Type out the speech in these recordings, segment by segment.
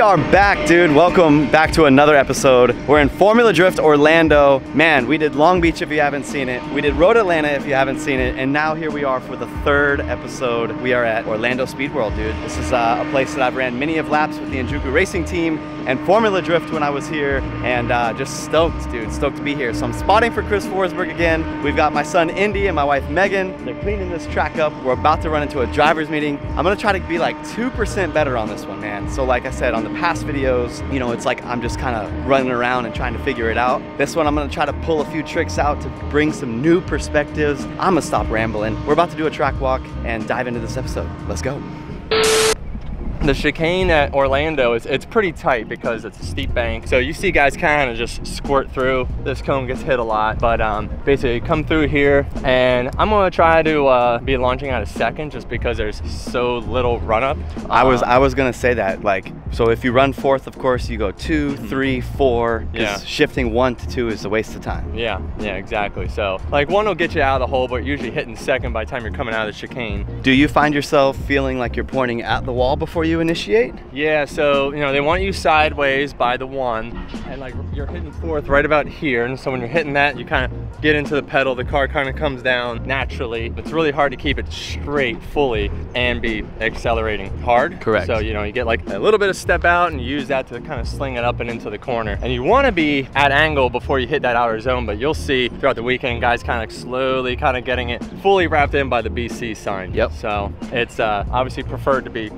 are back, dude. Welcome back to another episode. We're in Formula Drift Orlando. Man, we did Long Beach if you haven't seen it. We did Road Atlanta if you haven't seen it. And now here we are for the third episode. We are at Orlando Speed World, dude. This is a place that I've ran many of laps with the Enjuku Racing team and Formula Drift when I was here. And just stoked, dude. Stoked to be here. So I'm spotting for Chris Forsberg again. We've got my son Indy and my wife Megan. They're cleaning this track up. We're about to run into a driver's meeting. I'm gonna try to be like 2% better on this one, man. So like I said, on the past videos, you know, it's like I'm just kind of running around and trying to figure it out. This one, I'm gonna try to pull a few tricks out to bring some new perspectives. I'm gonna stop rambling. We're about to do a track walk and dive into this episode. Let's go. The chicane at Orlando it's pretty tight because it's a steep bank. So you see guys kind of just squirt through. This cone gets hit a lot, but basically come through here, and I'm gonna try to be launching out a second just because there's so little run up. I was gonna say that, like, so if you run fourth, of course, you go 2, 3, 4, because shifting 1 to 2 is a waste of time. Yeah, exactly. So like one will get you out of the hole, but usually hitting second by the time you're coming out of the chicane. Do you find yourself feeling like you're pointing at the wall before you initiate? Yeah, so you know they want you sideways by the 1, and like you're hitting fourth right about here, and so when you're hitting that, you kind of get into the pedal, the car kind of comes down naturally. It's really hard to keep it straight fully and be accelerating hard. Correct. So you know you get like a little bit of step out and you use that to kind of sling it up and into the corner, and you want to be at angle before you hit that outer zone, but you'll see throughout the weekend guys kind of slowly kind of getting it fully wrapped in by the BC sign. Yep. So it's obviously preferred to be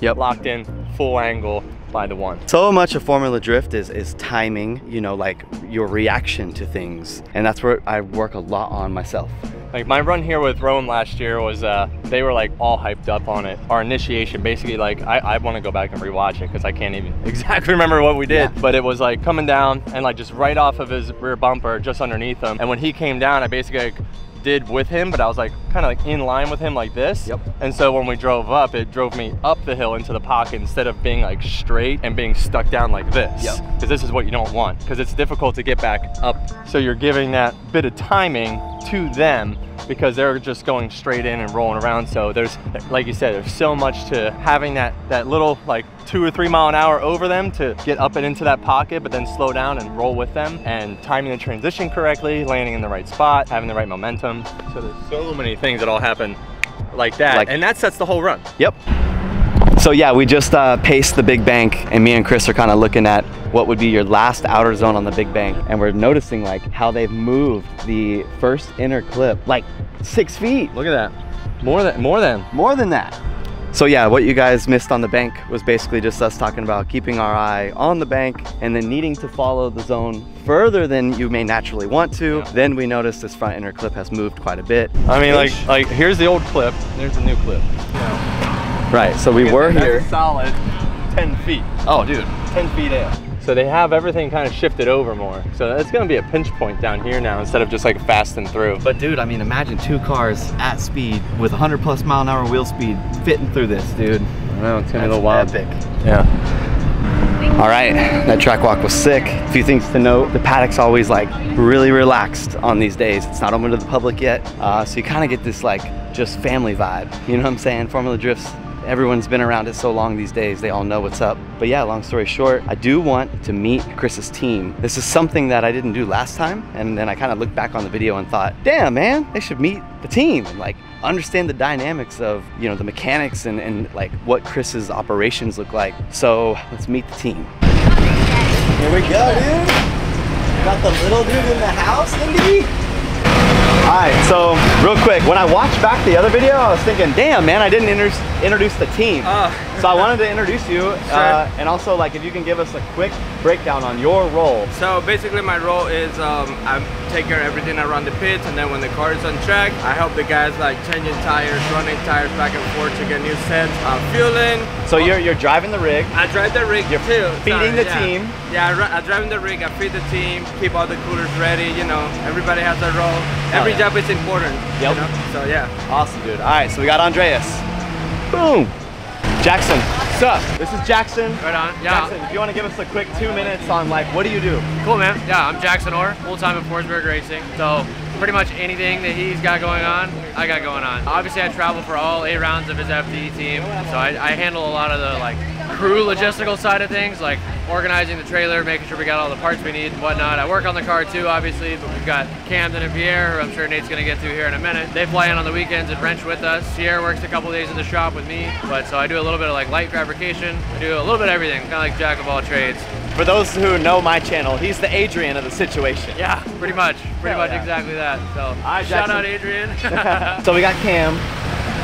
locked in full angle by the 1. So much of Formula Drift is timing, you know, like your reaction to things, and that's where I work a lot on myself. Like my run here with Rome last year was they were like all hyped up on it. Our initiation, basically, like I want to go back and rewatch it because I can't even exactly remember what we did, but it was like coming down and like just right off of his rear bumper, just underneath him, and when he came down, I basically like did with him, but I was like kind of like in line with him like this. And so when we drove up, it drove me up the hill into the pocket instead of being like straight and being stuck down like this. Because this is what you don't want, because it's difficult to get back up. So you're giving that bit of timing to them because they're just going straight in and rolling around. So there's, like you said, there's so much to having that little like 2 or 3 mile an hour over them to get up and into that pocket, but then slow down and roll with them, and timing the transition correctly, landing in the right spot, having the right momentum. So there's so many things that all happen like that, and that sets the whole run. So yeah, we just paced the big bank, and me and Chris are kind of looking at what would be your last outer zone on the big bank, and we're noticing like how they've moved the first inner clip like 6 feet. Look at that. More than that. So yeah, what you guys missed on the bank was basically just us talking about keeping our eye on the bank and then needing to follow the zone further than you may naturally want to. Then we noticed this front inner clip has moved quite a bit. I mean, like here's the old clip, there's the new clip. Right, so we were here. That's a solid 10 feet. Oh, dude. 10 feet in. So they have everything kind of shifted over more. So it's gonna be a pinch point down here now instead of just like fasting through. But dude, I mean, imagine 2 cars at speed with 100+ mile an hour wheel speed fitting through this, dude. I know, it's gonna be a little wild. Epic. Yeah. All right, that track walk was sick. A few things to note: the paddock's always like really relaxed on these days. It's not open to the public yet, so you kind of get this like just family vibe. You know what I'm saying? Formula Drifts, everyone's been around it so long these days, they all know what's up. But yeah, long story short, I do want to meet Chris's team. This is something that I didn't do last time, and then I kind of looked back on the video and thought, damn man, they should meet the team and like understand the dynamics of, you know, the mechanics and like what Chris's operations look like. So let's meet the team. Here we go, dude. Got the little dude in the house, Indy. All right, so real quick, when I watched back the other video, I was thinking, damn man, I didn't introduce the team. So I wanted to introduce you, and also like if you can give us a quick breakdown on your role. So basically my role is I take care of everything around the pits, and then when the car is on track, I help the guys like changing tires, running tires back and forth to get new sets, fueling. So you're driving the rig. I drive the rig too. Feeding the team. Yeah, I drive the rig, I feed the team, keep all the coolers ready, you know, everybody has a role. Every job is important. You know? So yeah. Awesome, dude. All right, so we got Andreas. Boom. Jackson. What's up? This is Jackson. Right on. Yeah. Jackson, if you want to give us a quick 2 minutes on like, what do you do? Cool, man. Yeah, I'm Jackson Orr, full-time at Forsberg Racing. So pretty much anything that he's got going on, I got going on. Obviously, I travel for all 8 rounds of his FD team, so I handle a lot of the like crew logistical side of things, like organizing the trailer, making sure we got all the parts we need and whatnot. I work on the car too, obviously, but we've got Camden and Pierre, who I'm sure Nate's gonna get to here in a minute. They fly in on the weekends and wrench with us. Pierre works a couple days in the shop with me, but so I do a little bit of like light fabrication. I do a little bit of everything, kind of like jack of all trades. For those who know my channel, he's the Adrian of the situation. Yeah, pretty much yeah. exactly that. So right, shout Jackson. out Adrian. So we got Cam.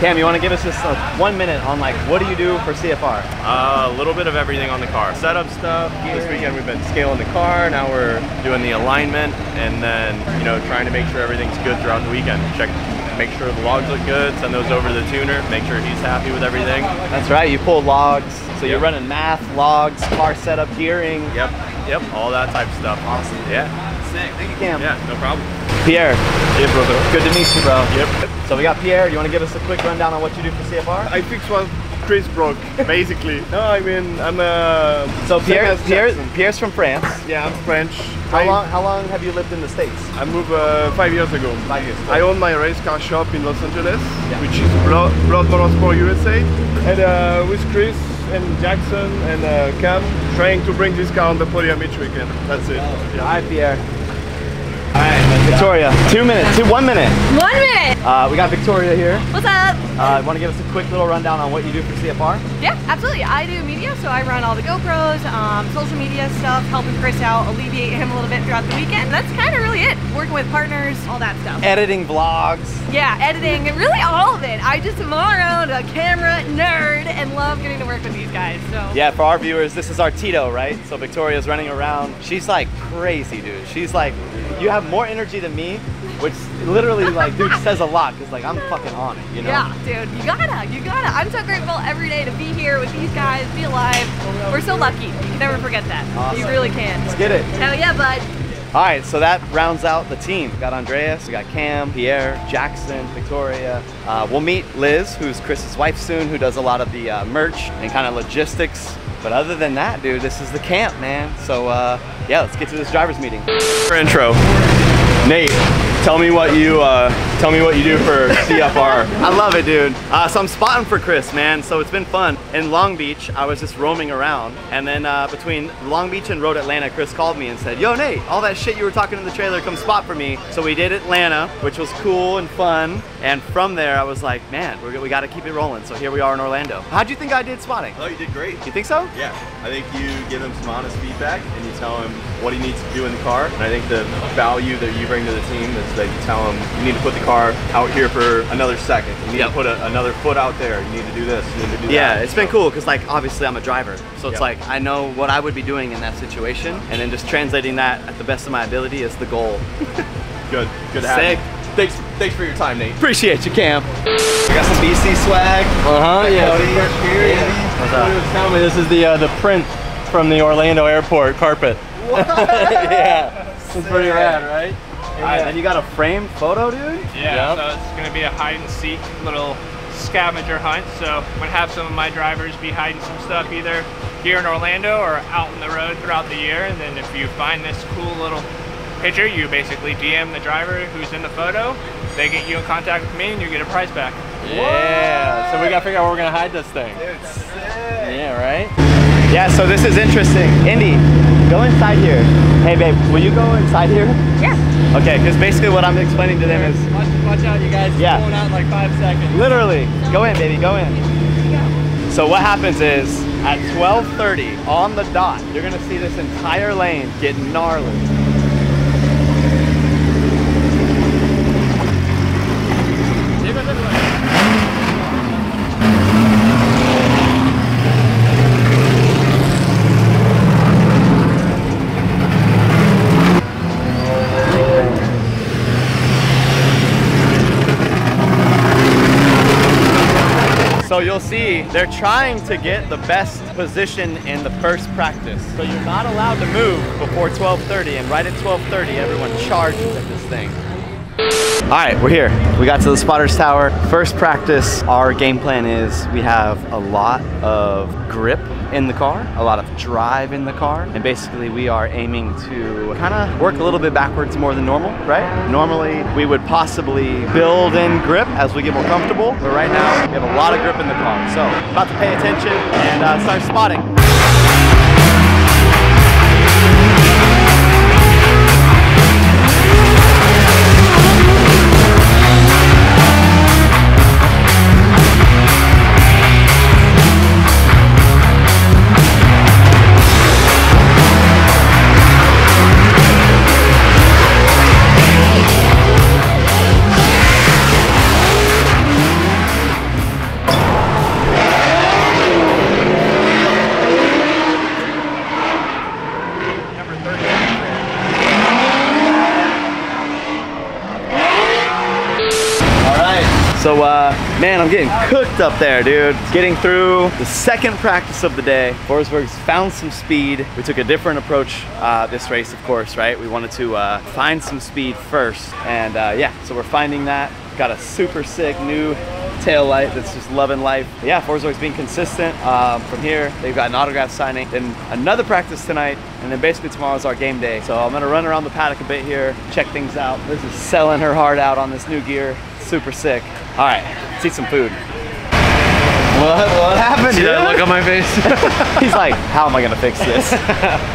Cam, you want to give us just 1 minute on like, what do you do for CFR? A little bit of everything on the car. Setup stuff. This weekend we've been scaling the car. Now we're doing the alignment and then, you know, trying to make sure everything's good throughout the weekend. Make sure the logs look good, send those over to the tuner, make sure he's happy with everything. That's right, you pull logs. So you're running math, logs, car setup, gearing. Yep, all that type of stuff. Awesome. Yeah. Sick, thank you, Cam. Yeah, no problem. Pierre. Hey, brother. Good to meet you, bro. Yep. So we got Pierre. You want to give us a quick rundown on what you do for CFR? I fix what Chris broke, basically. No, I mean, I'm So Jackson. Pierre's from France. Yeah, I'm French. How long have you lived in the States? I moved 5 years ago. 5 years ago. I own my race car shop in Los Angeles, which is Blood Motorsport USA. And with Chris and Jackson and Cam, trying to bring this car on the podium each weekend. That's it. All right, Pierre. All right, Victoria. 2 minutes. 1 minute. 1 minute. We got Victoria here. What's up? Want to give us a quick little rundown on what you do for CFR? Yeah, absolutely. I do media, so I run all the GoPros, social media stuff, helping Chris out, alleviate him a little bit throughout the weekend. That's kind of really it. Working with partners, all that stuff. Editing vlogs. Yeah, editing, and really all of it. I just am all around a camera nerd and love getting to work with these guys. So Yeah, for our viewers, this is our Tito, right? So Victoria's running around. She's like crazy, dude. She's like, you have more energy than me, which literally like, dude, says a lot because like I'm fucking on it, you know? yeah, dude, you gotta. I'm so grateful every day to be here with these guys, be alive. We're so lucky. You can never forget that. Awesome. You really can. Let's get it. Hell yeah, bud. All right, so that rounds out the team. We got Andreas, we got Cam, Pierre, Jackson, Victoria. We'll meet Liz, who's Chris's wife soon, who does a lot of the merch and kind of logistics. But other than that, dude, this is the camp, man. So yeah, let's get to this driver's meeting. Intro. Nate, tell me what you do for CFR. I love it, dude. So I'm spotting for Chris, man. So it's been fun. In Long Beach, I was just roaming around. And then between Long Beach and Road Atlanta, Chris called me and said, yo, Nate, all that shit you were talking in the trailer, come spot for me. So we did Atlanta, which was cool and fun. And from there, I was like, man, we got to keep it rolling. So here we are in Orlando. How'd you think I did spotting? Oh, you did great. You think so? Yeah, I think you give him some honest feedback and you tell him what he needs to do in the car. And I think the value that you bring to the team is that you tell him you need to put the car out here for another second. You need to put another foot out there. You need to do this. You need to do that. Yeah, it's been cool because like obviously I'm a driver. So it's Yep. like I know what I would be doing in that situation. And then just translating that at the best of my ability is the goal. Good to have Sick. you. Thanks for your time, Nate. Appreciate you, Cam. We got some BC swag. Yeah. What's up? Tell me, this is the print from the Orlando airport carpet. Yeah. It's pretty rad, right? Alright, then you got a framed photo, dude? Yeah, Yep. so it's going to be a hide and seek little scavenger hunt. So I'm going to have some of my drivers be hiding some stuff either here in Orlando or out on the road throughout the year. And then if you find this cool little picture, you basically DM the driver who's in the photo. They get you in contact with me and you get a prize back. Yeah. So we gotta figure out where we're gonna hide this thing. Yeah, right? Yeah, so this is interesting. Indy, go inside here. Hey babe, will you go inside here? Yeah. Okay, because basically what I'm explaining to them is Watch out, you guys. It's Yeah. going out in like 5 seconds. literally, go in baby, go in. So what happens is at 12:30 on the dot, you're gonna see this entire lane get gnarly. So you'll see they're trying to get the best position in the first practice. So you're not allowed to move before 12:30, and right at 12:30 everyone charges at this thing. All right, we're here. We got to the spotters tower. First practice, our game plan is we have a lot of grip in the car, a lot of drive in the car, and basically we are aiming to kind of work a little bit backwards more than normal, right? Normally we would possibly build in grip as we get more comfortable, but right now we have a lot of grip in the car. So about to pay attention and start spotting. So, man, I'm getting cooked up there, dude. Getting through the second practice of the day. Forsberg's found some speed. We took a different approach this race, of course, right? We wanted to find some speed first. And yeah, so we're finding that. Got a super sick new tail light that's just loving life. But yeah, Forsberg's being consistent. From here, they've got an autograph signing, then another practice tonight, and then basically tomorrow's our game day. So I'm gonna run around the paddock a bit here, check things out. Liz is selling her heart out on this new gear. Super sick. All right, let's eat some food. What happened, See dude? that look on my face? He's like, how am I gonna fix this?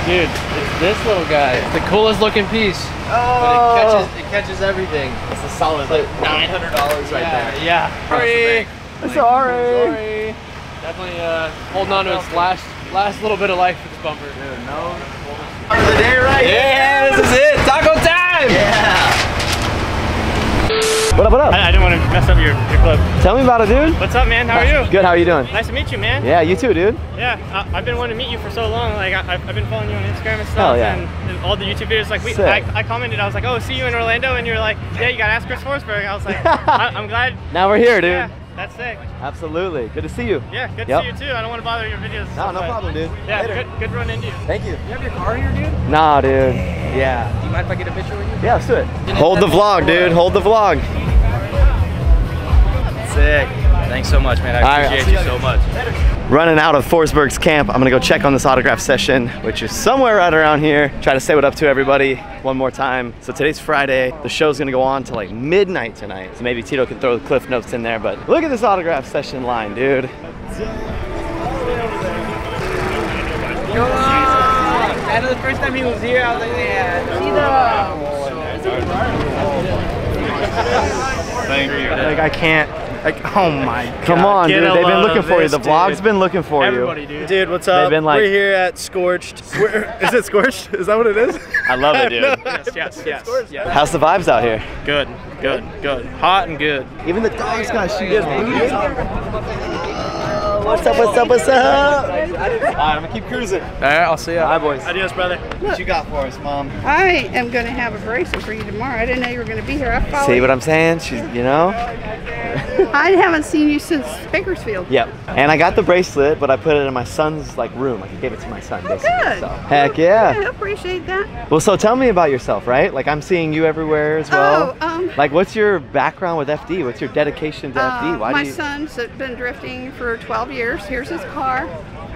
Dude, it's this little guy. It's the coolest looking piece. Oh, But it catches everything. it's a solid like $900 right there. Yeah. Sorry. Sorry. Definitely holding on to its last little bit of life with this bumper. Part of the day, right? Yeah, this is it. Taco time. Yeah. What up, what up? I didn't want to mess up your clip. Tell me about it, dude. What's up, man? How are you? Good, how are you doing? Nice to meet you, man. Yeah, you too, dude. Yeah, I've been wanting to meet you for so long. Like, I've been following you on Instagram and stuff. Hell yeah. And all the YouTube videos. Like, Sick. I commented, I was like, oh, see you in Orlando. And you're like, yeah, you got to ask Chris Forsberg. I was like, I'm glad. Now we're here, dude. Yeah, that's sick. Absolutely. Good to see you. Yeah, good Yep. to see you too. I don't want to bother your videos. No, no but problem, dude. Yeah, Later. good run into you. Thank you. You have your car here, dude? Nah, dude. Yeah. Do you mind if I get a picture with you? Yeah, let's do it. Hold the vlog, dude. Hold the vlog. Sick. Thanks so much, man. All I right, appreciate you so much. Running out of Forsberg's camp. I'm gonna go check on this autograph session, which is somewhere right around here. Try to say what up to everybody one more time. So today's Friday. The show's gonna go on till like midnight tonight. So maybe Tito can throw the cliff notes in there, but look at this autograph session line, dude. I know the first time he was here, I was like, yeah. Thank you. Like, I can't. Like, oh my God. Come on, Get dude. a They've been load looking of for you. this, The vlog's dude. been looking for Everybody, you. dude. Dude, what's They've up? been like- We're here at Scorched. Is it Scorched? Is that what it is? I love it, dude. Yes. How's the vibes out here? Good. Hot and good. Even the dog's got shoes. What's up, what's up, what's up? All right, I'm gonna keep cruising. All right, I'll see you. Bye, boys. Adios, brother. What you got for us, Mom? I am going to have a bracelet for you tomorrow. I didn't know you were going to be here. I followed. See what I'm saying? She's, you know? I haven't seen you since Bakersfield. Yep. And I got the bracelet, but I put it in my son's like room. Like I gave it to my son, basically. good. So, heck yeah. I appreciate that. Well, so tell me about yourself, right? Like I'm seeing you everywhere as well. Oh, like what's your background with FD? What's your dedication to FD? Why my do you? son's been drifting for 12 years. Here's his car.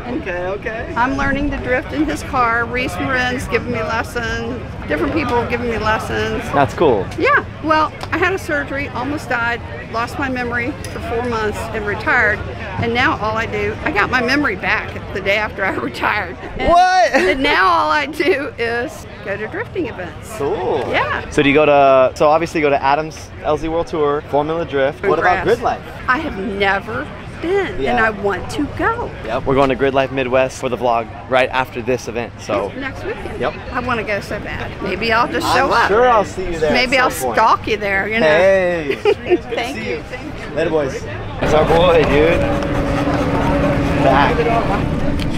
Okay. I'm learning to drift in his car. Reese Marin's giving me lessons. Different people giving me lessons. That's cool. Yeah, well, I had a surgery, almost died, lost my memory for 4 months and retired. And now all I do, I got my memory back the day after I retired. What? And now all I do is go to drifting events. Cool. Yeah. So do you go to? So obviously you go to Adams LZ World Tour, Formula Drift. What about Grass. Grid Life? I have never been, Yeah. and I want to go. Yep. We're going to Grid Life Midwest for the vlog right after this event. So. Next weekend. Yep. I want to go so bad. Maybe I'll just show I'm up. sure I'll see you there. Maybe at I'll some point. stalk you there, you know. Hey. Thank see you. you. Thank you. Later, boys. That's our boy, dude. Back.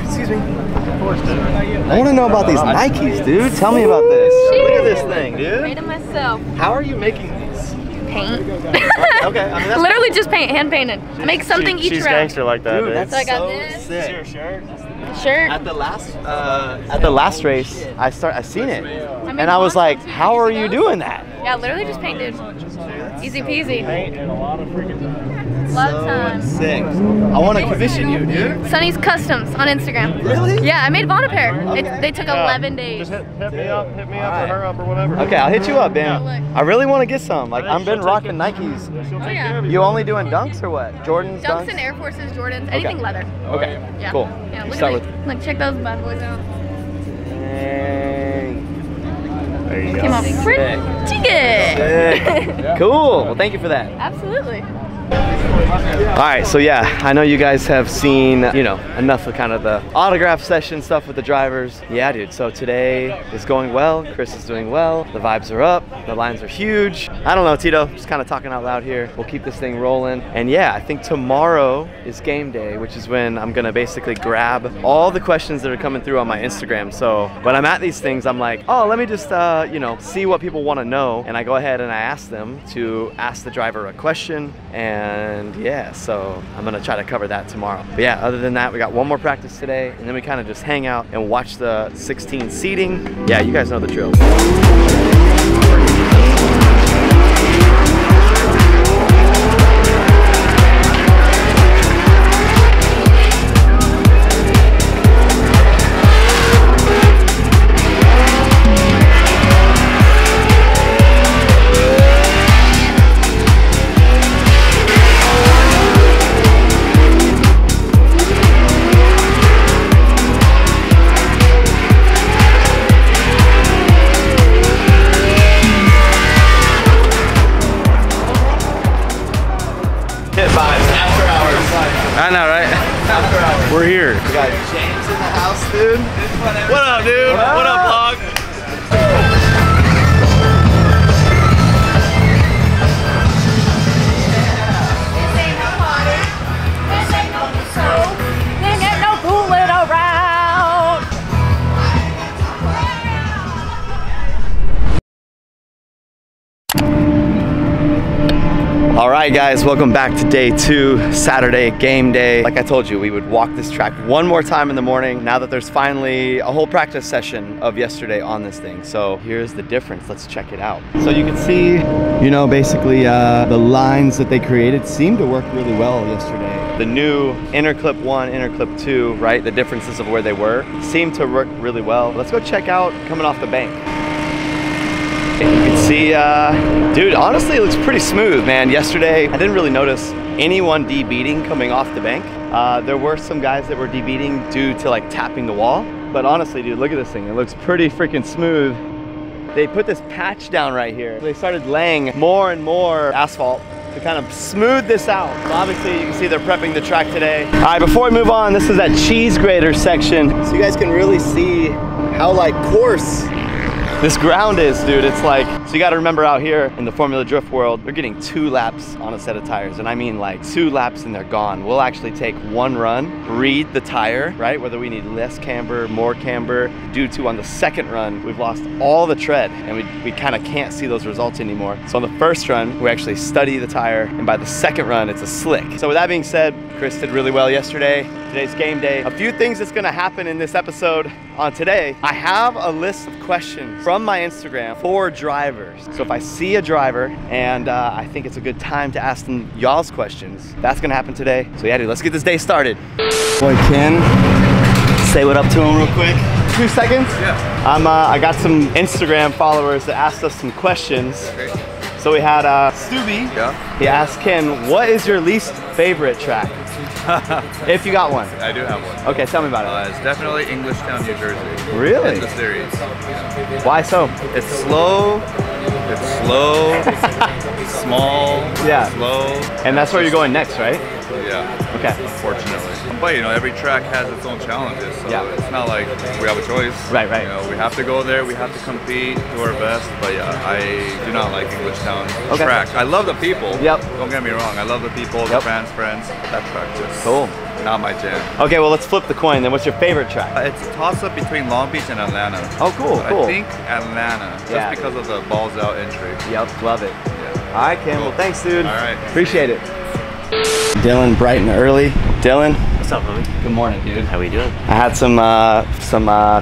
Excuse me. I want to know about these Nikes, dude. Tell me about this. Look at this thing, dude. Made it myself. How are you making these? Paint. Okay, I mean, that's Literally just paint, hand painted. I make something each She's round. gangster like that, Dude, dude. that's So I got so this. sick. Shirt. At the last race, I seen it, made and I was one like, or two how years are you ago. doing that? Yeah, literally just painted. Easy peasy. Paint and a lot of freaking Love time. Sick. I want to commission you, dude. Sunny's Customs on Instagram. Really? Yeah, I made Vaughn a pair. They took 11 days. Just hit me up or her up or whatever. Okay, I'll hit you up, Ben. Yeah. I really want to get some. Like, I've been rocking Nikes. Oh, yeah. You only doing dunks or what? Jordans, Dunks and Air Forces, Jordans, anything leather. Okay, Yeah. cool. Yeah, look Start at these. Look, check those bad boys out. There you Came out pretty good. Sick. Cool. Well, thank you for that. Absolutely. All right, so yeah, I know you guys have seen, you know, enough of kind of the autograph session stuff with the drivers. Yeah, dude, so today is going well. Chris is doing well. The vibes are up. The lines are huge. I don't know, Tito, just kind of talking out loud here. We'll keep this thing rolling. And yeah, I think tomorrow is game day, which is when I'm gonna basically grab all the questions that are coming through on my Instagram. So when I'm at these things, I'm like, oh, let me just, you know, see what people want to know. And I go ahead and I ask them to ask the driver a question. And yeah, so I'm gonna try to cover that tomorrow. But yeah, other than that, we got one more practice today, and then we kind of just hang out and watch the 16 seating. Yeah, you guys know the drill. I know, right? We're here. We got James in the house, dude. What up, dude? What up, vlog? All right, guys, welcome back to day 2, Saturday game day. Like I told you, we would walk this track one more time in the morning now that there's finally a whole practice session of yesterday on this thing. So here's the difference. Let's check it out. So you can see, you know, basically the lines that they created seem to work really well yesterday. The new inner clip 1, inner clip 2, right? The differences of where they were seem to work really well. Let's go check out coming off the bank. You can see, dude, honestly, it looks pretty smooth, man. Yesterday, I didn't really notice anyone debeating coming off the bank. There were some guys that were debeating due to like tapping the wall. But honestly, dude, look at this thing. It looks pretty freaking smooth. They put this patch down right here. They started laying more and more asphalt to kind of smooth this out. So obviously, you can see they're prepping the track today. All right, before we move on, this is that cheese grater section. So you guys can really see how like coarse this ground is, dude. It's like, so you gotta remember out here in the Formula Drift world, they're getting 2 laps on a set of tires. And I mean like 2 laps and they're gone. We'll actually take 1 run, read the tire, right? Whether we need less camber, more camber, due to on the 2nd run, we've lost all the tread and we kind of can't see those results anymore. So on the 1st run, we actually study the tire, and by the 2nd run, it's a slick. So with that being said, Chris did really well yesterday. Today's game day. A few things that's gonna happen in this episode on today. I have a list of questions from my Instagram for drivers. So if I see a driver and I think it's a good time to ask them y'all's questions, that's gonna happen today. So yeah, dude, let's get this day started. Boy, Ken, say what up to him real quick. 2 seconds? Yeah. I got some Instagram followers that asked us some questions. Okay. So we had Stubby. Yeah. He asked Ken, what is your least favorite track? If you got one. I do have one. Okay, tell me about it. It's definitely Englishtown, New Jersey. Really? In the series. Why so? It's slow. It's slow. small. Yeah. Slow. And that's where you're going next, right? Yeah. Okay. Unfortunately. But you know, every track has its own challenges. So yeah. It's not like we have a choice. Right, right. You know, we have to go there. We have to compete, do our best. But yeah, I do not like Englishtown track. I love the people. Yep. Don't get me wrong. I love the people, the fans, friends. That track just cool. Not my jam. Okay, well let's flip the coin then. What's your favorite track? It's a toss-up between Long Beach and Atlanta. Oh, cool, So cool. I think Atlanta, just because of the balls out entry. Yep, love it. Yeah. All right, Ken. Well, thanks, dude. All right. Appreciate it. Dylan, bright and early. Dylan. What's up, homie? Good morning, dude. How we doing? I had some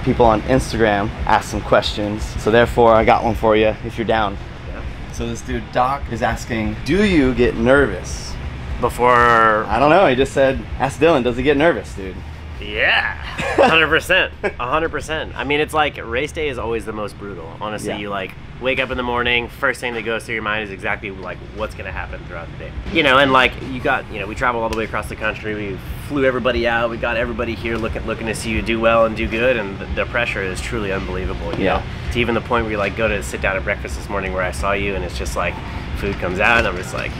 people on Instagram ask some questions, so therefore I got one for you if you're down. Yeah. So this dude Doc is asking, do you get nervous before. I don't know. He just said, ask Dylan, does he get nervous, dude? Yeah, 100%, 100%. I mean, it's like race day is always the most brutal. Honestly, Yeah. you like wake up in the morning, first thing that goes through your mind is exactly like what's gonna happen throughout the day. You know, and like you got, you know, we travel all the way across the country. We flew everybody out. We got everybody here looking to see you do well and do good, and the pressure is truly unbelievable. You know, to even the point where you like go to sit down at breakfast this morning where I saw you, and it's just like food comes out, and I'm just like.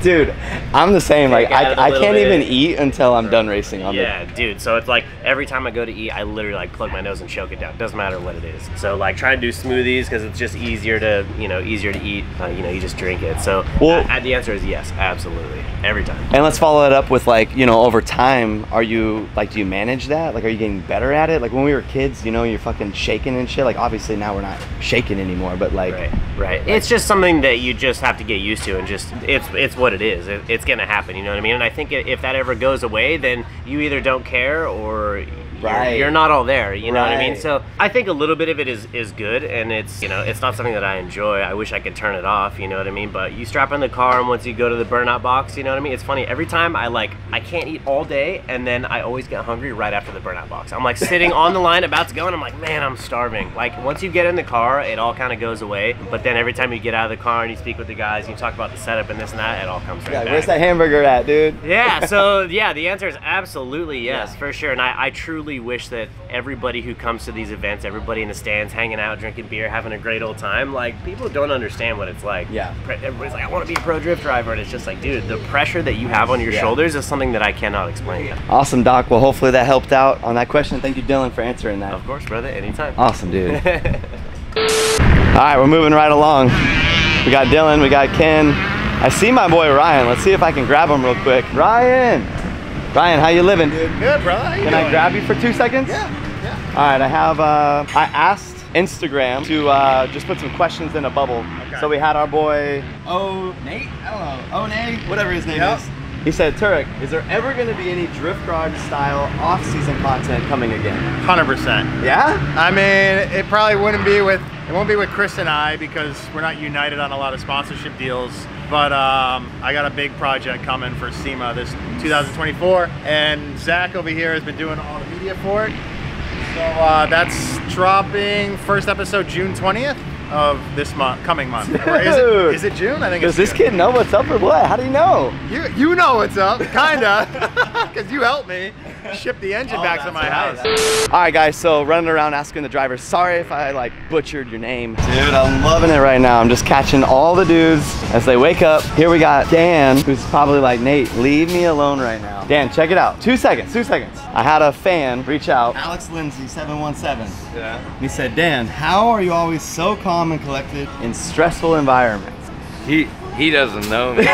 Dude, I'm the same. Like I can't bit. even eat until I'm done racing on Yeah, dude. So it's like every time I go to eat, I literally like plug my nose and choke it down. Doesn't matter what it is. So like try to do smoothies because it's just easier to easier to eat. You know, you just drink it. So the answer is yes, absolutely, every time. And let's follow it up with like, you know, over time, are you like, do you manage that? Like, are you getting better at it? Like when we were kids, you know, you're fucking shaking and shit. Like obviously now we're not shaking anymore, but like. Right. It's just something that you just have to get used to, and just it's what it is. It's gonna happen. You know what I mean? And I think if that ever goes away, then you either don't care or you're not all there. You know what I mean? So I think a little bit of it is good, and it's, you know, it's not something that I enjoy. I wish I could turn it off. You know what I mean? But you strap in the car, and once you go to the burnout box, you know what I mean? It's funny. Every time I can't eat all day, and then I always get hungry right after the burnout box. I'm like sitting on the line about to go, and I'm like, man, I'm starving. Like once you get in the car, it all kind of goes away. But then every time you get out of the car and you speak with the guys, and you talk about the setup and this and that, it all comes right back. Where's that hamburger at, dude? Yeah, so yeah, the answer is absolutely yes, for sure. And I truly wish that everybody who comes to these events, everybody in the stands, hanging out, drinking beer, having a great old time, like people don't understand what it's like. Yeah. Everybody's like, I want to be a pro drift driver, and it's just like, dude, the pressure that you have on your shoulders is something that I cannot explain. Awesome, Doc. Well, hopefully that helped out on that question. Thank you, Dylan, for answering that. Of course, brother, anytime. Awesome, dude. All right, we're moving right along. We got Dylan, we got Ken. I see my boy Ryan. Let's see if I can grab him real quick. Ryan, how you living, dude? Good, bro. How you Can doing? I grab you for 2 seconds? Yeah. All right, I asked Instagram to just put some questions in a bubble. Okay. So we had our boy Nate, I don't know, Nate, whatever his name is. He said, Turek, is there ever going to be any drift guard style off-season content coming again? 100%. Yeah? I mean, it probably won't be with Chris and I because we're not united on a lot of sponsorship deals. But I got a big project coming for SEMA this 2024, and Zach over here has been doing all the media for it. So that's dropping first episode June 20th of this month, coming month. Is it June? I think it's Does this kid know what's up or what? How do you know? You know what's up, kinda, because you helped me ship the engine back to my house. All right, guys, so running around asking the drivers, sorry if I like butchered your name. Dude, I'm loving it right now. I'm just catching all the dudes as they wake up. Here we got Dan, who's probably like, Nate, leave me alone right now. Dan, check it out. 2 seconds. I had a fan reach out. Alex Lindsay, 717. Yeah. He said, Dan, how are you always so calm and collected in stressful environments? He doesn't know me.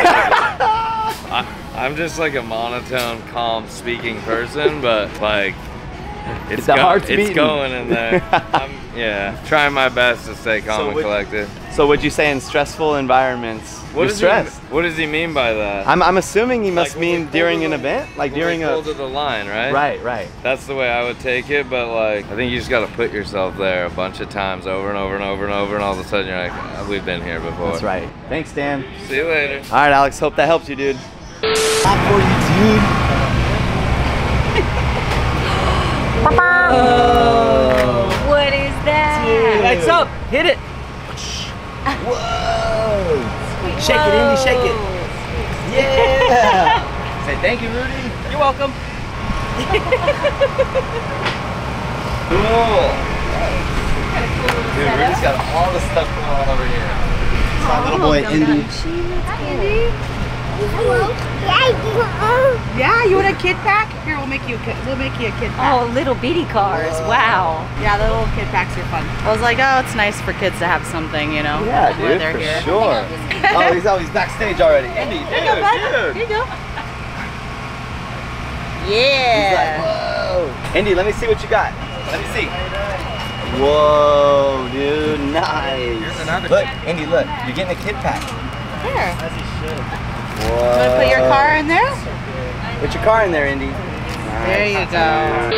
I'm just like a monotone, calm speaking person, but like it's going in there. I'm trying my best to stay calm and collected. So would you say in stressful environments, you're stressed? What does he mean by that? I'm assuming he must mean during an event, like during pull to the line, right? Right. That's the way I would take it, but like I think you just got to put yourself there a bunch of times over and over and over and over, and all of a sudden you're like, we've been here before. That's right. Thanks, Dan. See you later. All right, Alex. Hope that helps you, dude. Not for you, dude. What is that? Dude. Lights up. Hit it. Whoa. Shake it, Indy, shake it. Yeah. Say thank you, Rudy. You're welcome. Cool. Dude, Rudy's got all the stuff going on over here. It's my little boy, Indy. Hi, Indy. Hello. Yeah, you want a kid pack? Here, we'll make you a kid pack. Oh, little bitty cars. Wow. Yeah, the little kid packs are fun. I was like, oh, it's nice for kids to have something, you know, Yeah, while dude, they're for here. sure. Oh, he's backstage already. Indy, dude. Here you go. Yeah. He's like, whoa. Indy, let me see what you got. Let me see. Whoa, dude, nice. Look, Indy, look. You're getting a kid pack. Here. Whoa. You want to put your car in there? Put your car in there, Indy. There you go.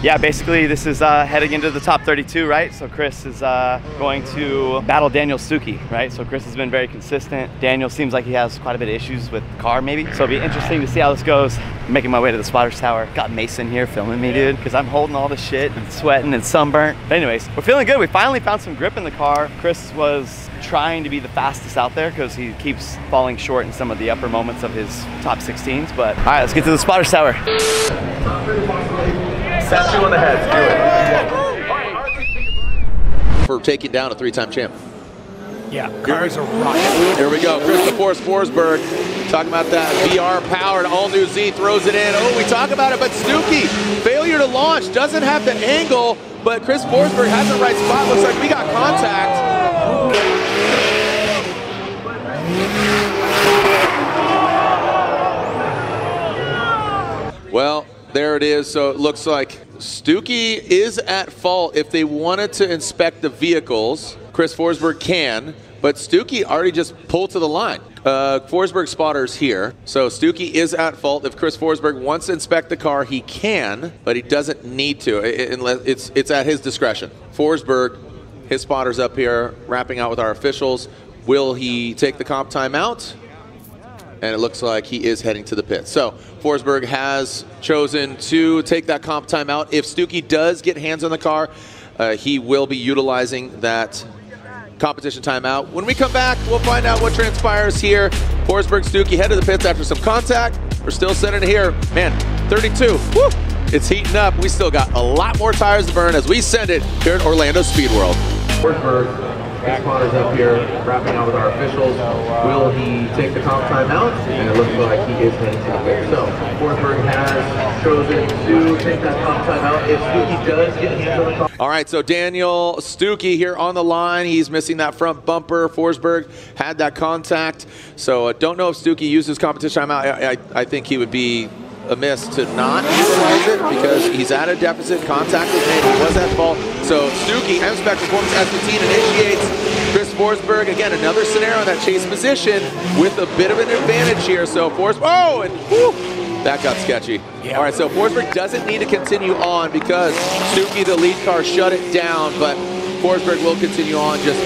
yeah, basically this is heading into the top 32, right? So Chris is going to battle Daniel Stuckey, right? So Chris has been very consistent. Daniel seems like he has quite a bit of issues with the car maybe. So it'll be interesting to see how this goes. I'm making my way to the spotters tower. Got Mason here filming me, dude, because I'm holding all the shit and sweating and sunburnt. But anyways, we're feeling good. We finally found some grip in the car. Chris was trying to be the fastest out there because he keeps falling short in some of the upper moments of his top 16s. But all right, let's get to the spotters tower. Set you on the head. For taking down a 3-time champ. Yeah, cars are rocking. Here we go. Christopher Forsberg talking about that VR powered all new Z, throws it in. Oh, we talk about it, but Stuckey, failure to launch, doesn't have the angle, but Chris Forsberg has the right spot. Looks like we got contact. Well, there it is. So it looks like Stuckey is at fault. If they wanted to inspect the vehicles, Chris Forsberg can, but Stuckey already just pulled to the line. Forsberg spotter's here. So Stuckey is at fault. If Chris Forsberg wants to inspect the car, he can, but he doesn't need to. It's at his discretion. Forsberg, his spotter's up here, wrapping out with our officials. Will he take the comp timeout? And it looks like he is heading to the pit. So Forsberg has chosen to take that comp timeout. If Stuckey does get hands on the car, he will be utilizing that competition timeout. When we come back, we'll find out what transpires here. Forsberg, Stuckey head to the pits after some contact. We're still sending it here. Man, 32, woo! It's heating up. We still got a lot more tires to burn as we send it here at Orlando Speed World. Forsberg, his spotter's up here, wrapping out with our officials. Will he take the comp timeout? And it looks like he is heading to the pit. So Forsberg has chosen to take that comp timeout. If Stuckey does get hands on the car. All right, so Daniel Stuckey here on the line. He's missing that front bumper. Forsberg had that contact. So don't know if Stuckey uses competition timeout. I think he would be amiss to not utilize it because he's at a deficit. Contact was made. He was at fault. So Stuckey, M-Spec Performance S15 initiates Chris Forsberg. Again, another scenario in that chase position with a bit of an advantage here. So Forsberg, oh, and whew, that got sketchy. Yeah. All right, so Forsberg doesn't need to continue on because Stuckey, the lead car, shut it down, but Forsberg will continue on, just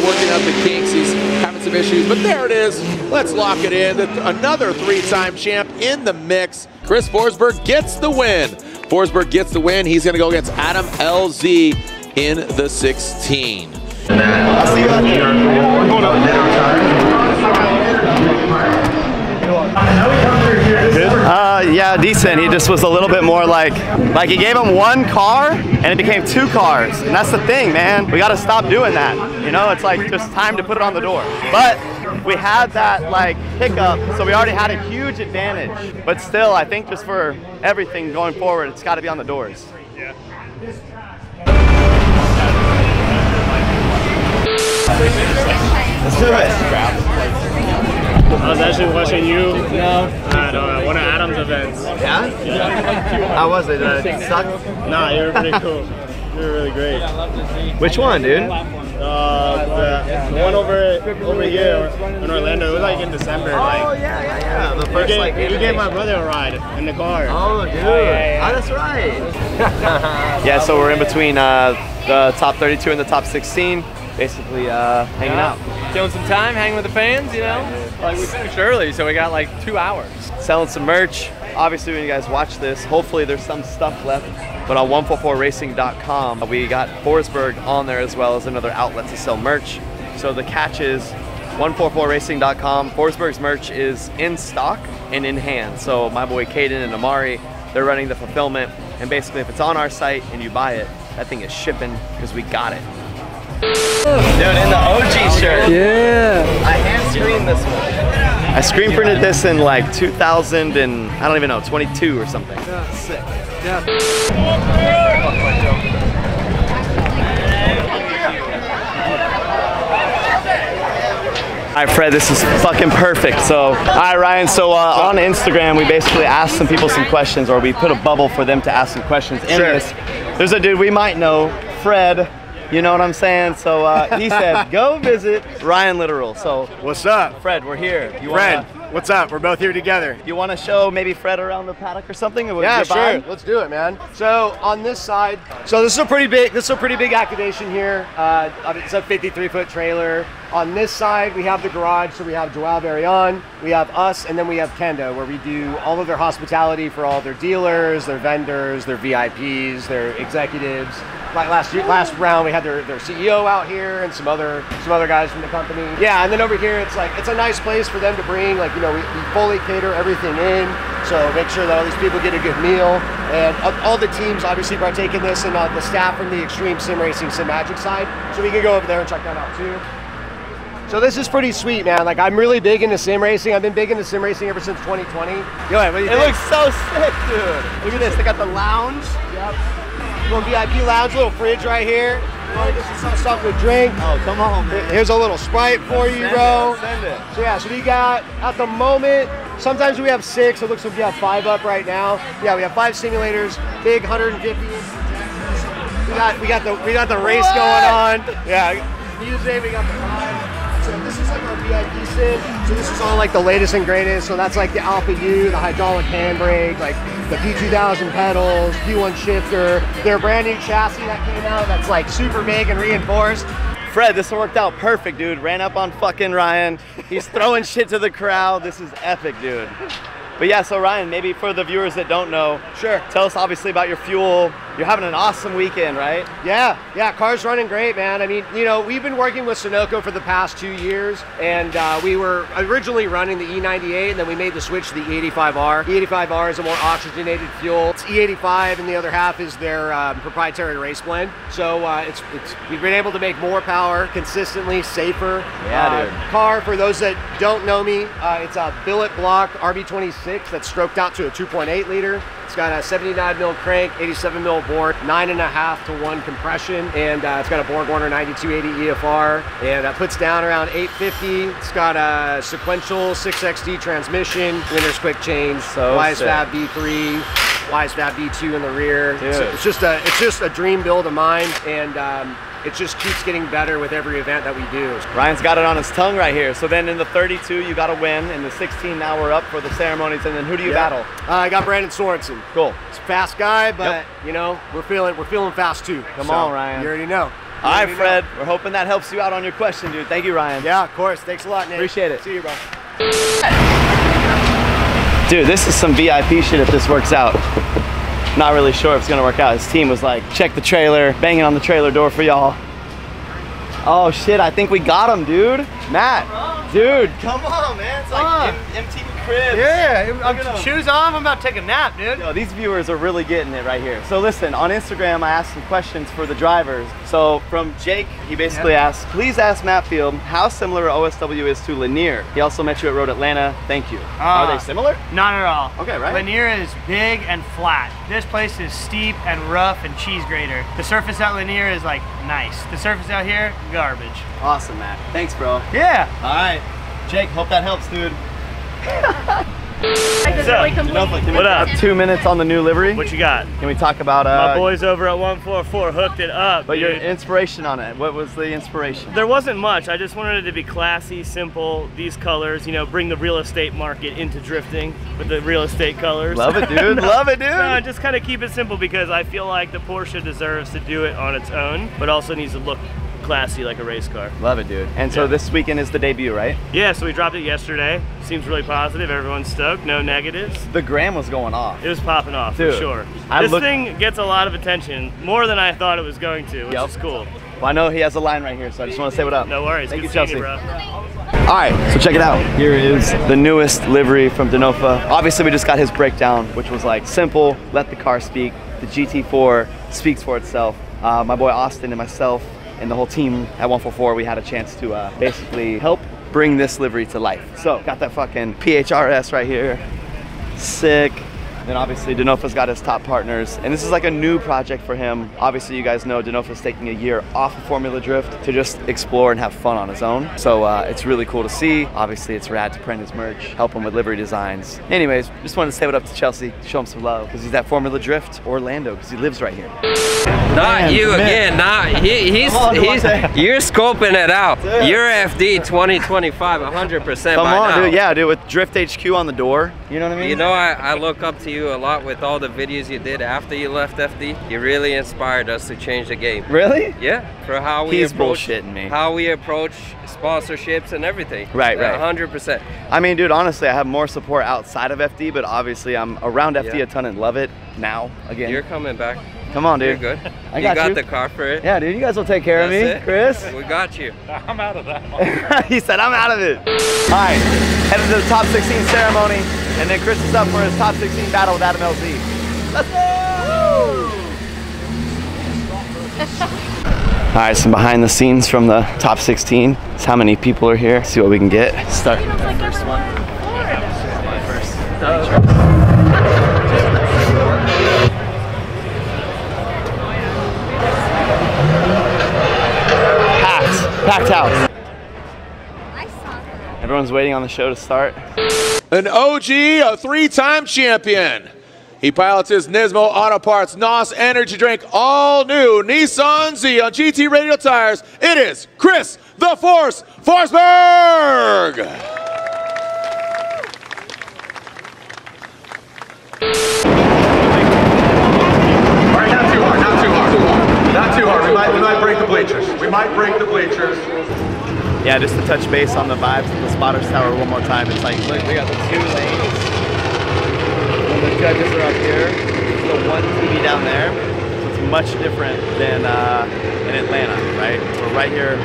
working out the kinks. He's having some issues, but there it is. Let's lock it in. Another 3-time champ in the mix. Chris Forsberg gets the win. Forsberg gets the win. He's going to go against Adam LZ in the 16. I'll see you out there. Yeah, decent. He just was a little bit more like he gave him one car and it became 2 cars. And that's the thing, man. We got to stop doing that. You know, it's like just time to put it on the door. But we had that like hiccup, so we already had a huge advantage. But still, I think just for everything going forward, it's got to be on the doors. Yeah. Let's do it. I was actually watching you at one of Adam's events. Yeah? How was it? Did it suck? Nah, you were pretty cool. You were really great. Which one, dude? The one over here in Orlando. It was like in December. Yeah. The first you gave my brother a ride in the car. Oh, dude. Oh, that's right. Yeah, so we're in between the top 32 and the top 16. Basically hanging out. Killing some time, hanging with the fans, you know? Like we finished early, so we got like 2 hours. Selling some merch. Obviously, when you guys watch this, hopefully there's some stuff left. But on 144racing.com, we got Forsberg on there as well as another outlet to sell merch. So the catch is 144racing.com. Forsberg's merch is in stock and in hand. So my boy Caden and Amari, they're running the fulfillment. And basically, if it's on our site and you buy it, that thing is shipping because we got it. Dude, in the OG shirt. Yeah. I hand screened this one. I screen printed this in like 2000 and I don't even know, 22 or something. Yeah, sick. Yeah. All right, Fred, this is fucking perfect. So, all right, Ryan, so on Instagram, we basically asked some people some questions, or we put a bubble for them to ask some questions in this. There's a dude we might know, Fred. You know what I'm saying? So he said, go visit Ryan Littoral. So what's up? Fred, we're here. Fred, What's up? We're both here together. You want to show maybe Fred around the paddock or something? Yeah, sure. Let's do it, man. So on this side, so this is a pretty big activation here. It's a 53-foot trailer. On this side, we have the garage, so we have Joao Barrion, we have us, and then we have Kendo, where we do all of their hospitality for all their dealers, their vendors, their VIPs, their executives. Like last round, we had their CEO out here and some other guys from the company. Yeah, and then over here, it's a nice place for them to bring, like, you know, we fully cater everything in, so make sure that all these people get a good meal. And all the teams obviously partake in this, and the staff from the Extreme Sim Racing, Sim Magic side. So we can go over there and check that out too. So this is pretty sweet, man. Like, I'm really big into sim racing. I've been big into sim racing ever since 2020. Yo, what do you think? It looks so sick, dude. Look at this. They got the lounge. Yep. Little VIP lounge, little fridge right here. Just something to drink. Oh, come on, man. Here's a little Sprite for you, bro. Send it. So yeah, so we got, at the moment, sometimes we have 6. It looks like we have 5 up right now. Yeah, we have 5 simulators, big 150-inch projectors. We got the race going on. Yeah, music, we got the ride. So this is like our VIP sim. So this is all like the latest and greatest. So that's like the Alpha U, the hydraulic handbrake, like the P2000 pedals, P1 shifter, their brand new chassis that came out that's like super big and reinforced. Fred, this worked out perfect, dude. Ran up on fucking Ryan. He's throwing shit to the crowd. This is epic, dude. But yeah, so Ryan, maybe for the viewers that don't know, sure. Tell us obviously about your fuel. You're having an awesome weekend, right? Yeah, car's running great, man. I mean, you know, we've been working with Sunoco for the past 2 years, and we were originally running the E98, and then we made the switch to the E85R. E85R is a more oxygenated fuel. It's E85, and the other half is their proprietary race blend. So we've been able to make more power consistently, safer. Yeah, dude. Car, for those that don't know me, it's a billet block RB26 that's stroked out to a 2.8 liter. It's got a 79 mil crank, 87 mil bore, 9.5 to 1 compression, and it's got a BorgWarner 9280 EFR, and it puts down around 850. It's got a sequential 6XD transmission, Winner's quick change, YSFAB V3, YSFAB V2 in the rear. So it's just a dream build of mine, and it just keeps getting better with every event that we do. Ryan's got it on his tongue right here. So then in the 32, you got to win. In the 16, now we're up for the ceremonies. And then who do you battle? I got Brandon Sorensen. Cool. He's a fast guy, but you know, we're feeling fast too. Come on, Ryan. You already know. All right, Fred. We're hoping that helps you out on your question, dude. Thank you, Ryan. Yeah, of course. Thanks a lot, Nate. Appreciate it. See you, bro. Dude, this is some VIP shit if this works out. Not really sure if it's gonna work out. His team was like, check the trailer, banging on the trailer door for y'all. Oh shit, I think we got him, dude. Matt, dude. Come on, man. It's like MTV Cribs. Yeah, shoes off. I'm about to take a nap, dude. Yo, these viewers are really getting it right here. So listen, on Instagram, I asked some questions for the drivers. So from Jake, he basically asked, please ask Matt Field how similar OSW is to Lanier. He also met you at Road Atlanta. Thank you. Are they similar? Not at all. Okay, right. Lanier is big and flat. This place is steep and rough and cheese grater. The surface at Lanier is like nice. The surface out here, garbage. Awesome, Matt. Thanks, bro. Yeah. All right. Jake, hope that helps, dude. What up? 2 minutes on the new livery. What you got? Can we talk about my boys over at 144 hooked it up? But your inspiration on it. What was the inspiration? There wasn't much. I just wanted it to be classy, simple, these colors, you know, bring the real estate market into drifting with the real estate colors. Love it, dude. Love it, dude. No, just kind of keep it simple because I feel like the Porsche deserves to do it on its own, but also needs to look classy like a race car. Love it, dude. And so this weekend is the debut, right? Yeah, so we dropped it yesterday. Seems really positive. Everyone's stoked. No negatives. The gram was going off. It was popping off, dude, for sure. This thing gets a lot of attention, more than I thought it was going to, which is cool. Well, I know he has a line right here, so I just want to say what up. No worries. Thank you, Good Chelsea. seeing you, bro. All right, so check it out. Here is the newest livery from Denofa. Obviously, we just got his breakdown, which was like simple, let the car speak. The GT4 speaks for itself. My boy Austin and myself and the whole team at 144, we had a chance to basically help bring this livery to life. So got that fucking PHRS right here. Sick. Then obviously Denofa's got his top partners, and this is like a new project for him. Obviously you guys know Denofa's taking a year off of Formula Drift to just explore and have fun on his own. So it's really cool to see. Obviously it's rad to print his merch, help him with livery designs. Anyways, just wanted to say what up to Chelsea, show him some love, because he's at Formula Drift Orlando, because he lives right here. Not you again, you're scoping it out. Dude. You're FD 2025, 100%. Come on, now. dude, yeah, dude, with Drift HQ on the door, you know what I mean? You know, I look up to you a lot with all the videos you did after you left FD. You really inspired us to change the game. Really? Yeah, for how we bullshitting me. How we approach sponsorships and everything. Right, right. 100%. I mean, dude, honestly, I have more support outside of FD, but obviously I'm around FD a ton and love it now, again. You're coming back. Come on, dude. You're good. I got you. The car for it. Yeah, dude, you guys will take care of me. Chris? We got you. I'm out of that. He said, I'm out of it. All right, headed to the top 16 ceremony, and then Chris is up for his top 16 battle with Adam LZ. Let's go! All right, some behind the scenes from the top 16. It's how many people are here. See what we can get. Start with the first one. Packed house. Everyone's waiting on the show to start. An OG, a three-time champion. He pilots his Nismo Auto Parts NOS Energy Drink, all new Nissan Z on GT Radial tires. It is Chris the Force Forsberg. All right, not too hard, not too hard. Not too hard. We might break the bleachers. We might break the bleachers. Yeah, just to touch base on the vibes of the Spotters Tower one more time. It's like, look, we got the 2 lanes. When the judges are up here, the 1 TV down there. So it's much different than in Atlanta, right? We're right here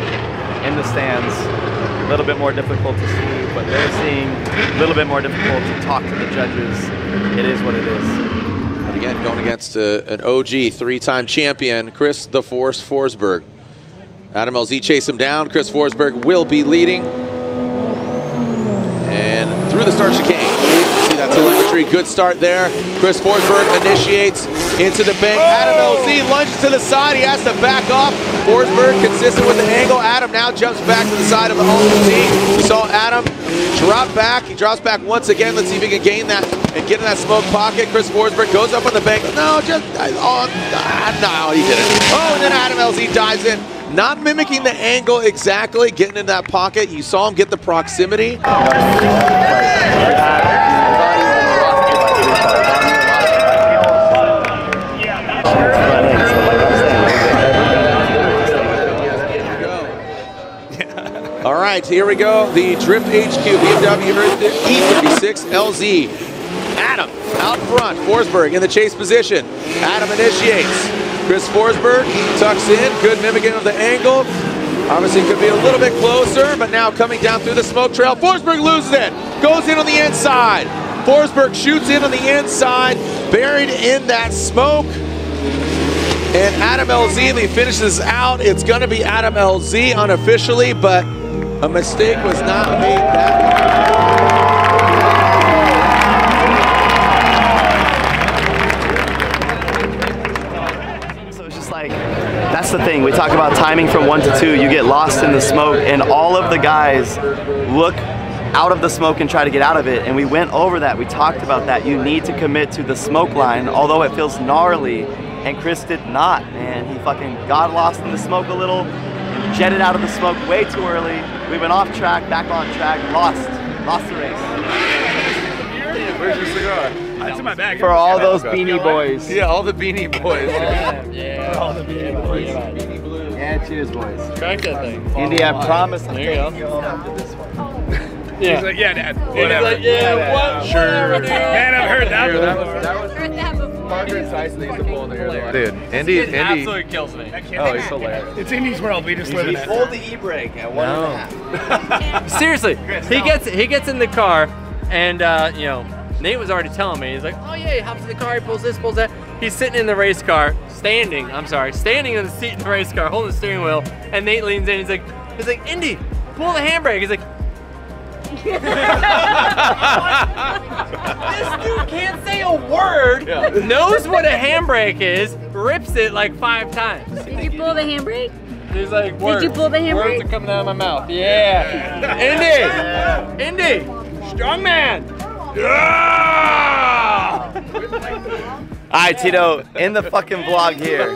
in the stands. A little bit more difficult to see what they're seeing. A little bit more difficult to talk to the judges. It is what it is. But again, going against an OG, three-time champion, Chris the Force Forsberg. Adam LZ chase him down. Chris Forsberg will be leading. And through the start chicane. See that telemetry, good start there. Chris Forsberg initiates into the bank. Adam LZ lunges to the side. He has to back off. Forsberg consistent with the angle. Adam now jumps back to the side of the Ultimate team. We saw Adam drop back. He drops back once again. Let's see if he can gain that and get in that smoke pocket. Chris Forsberg goes up on the bank. No, just, no, he didn't. Oh, and then Adam LZ dives in. Not mimicking the angle exactly, getting in that pocket. You saw him get the proximity. All right, here we go. The Drift HQ BMW E36 LZ. Adam out front. Forsberg in the chase position. Adam initiates. Chris Forsberg tucks in, good mimicking of the angle. Obviously could be a little bit closer, but now coming down through the smoke trail. Forsberg loses it, goes in on the inside. Forsberg shoots in on the inside, buried in that smoke. And Adam LZ finishes out. It's gonna be Adam LZ unofficially, but a mistake was not made that. That's the thing, we talk about timing from 1 to 2, you get lost in the smoke and all of the guys look out of the smoke and try to get out of it, and we went over that, we talked about that. You need to commit to the smoke line, although it feels gnarly, and Chris did not, man. He fucking got lost in the smoke a little, jetted out of the smoke way too early. We went off track, back on track, lost the race. Where's your cigar? It's in my bag. For all those Beanie Boys. Yeah, all the Beanie Boys. Yeah. For all the Beanie Boys. Beanie Blues. Yeah, cheers, boys. Crack that thing. Indy, I promise I'm there you taking you home after this one. Yeah. He's like, yeah, Dad. He's like, yeah, what? Sure. Man, I've heard that before. Heard that before. Margaret Tyson used to pull in the air. Dude, Indy absolutely kills me. Oh, he's hilarious. It's Indy's world. We just live in it. He pulled the e-brake at 1.5. Seriously, he gets in the car, and you know, Nate was already telling me, he's like, oh yeah, he hops in the car, he pulls this, pulls that. He's sitting in the race car, standing in the seat in the race car, holding the steering wheel, and Nate leans in, he's like, Indy, pull the handbrake. He's like, This dude can't say a word, knows what a handbrake is, rips it like 5 times. Did you pull the handbrake? He's like, Did you pull the handbrake? Words are coming out of my mouth. Yeah. Indy, strong man. All right, Tito, end the fucking vlog here.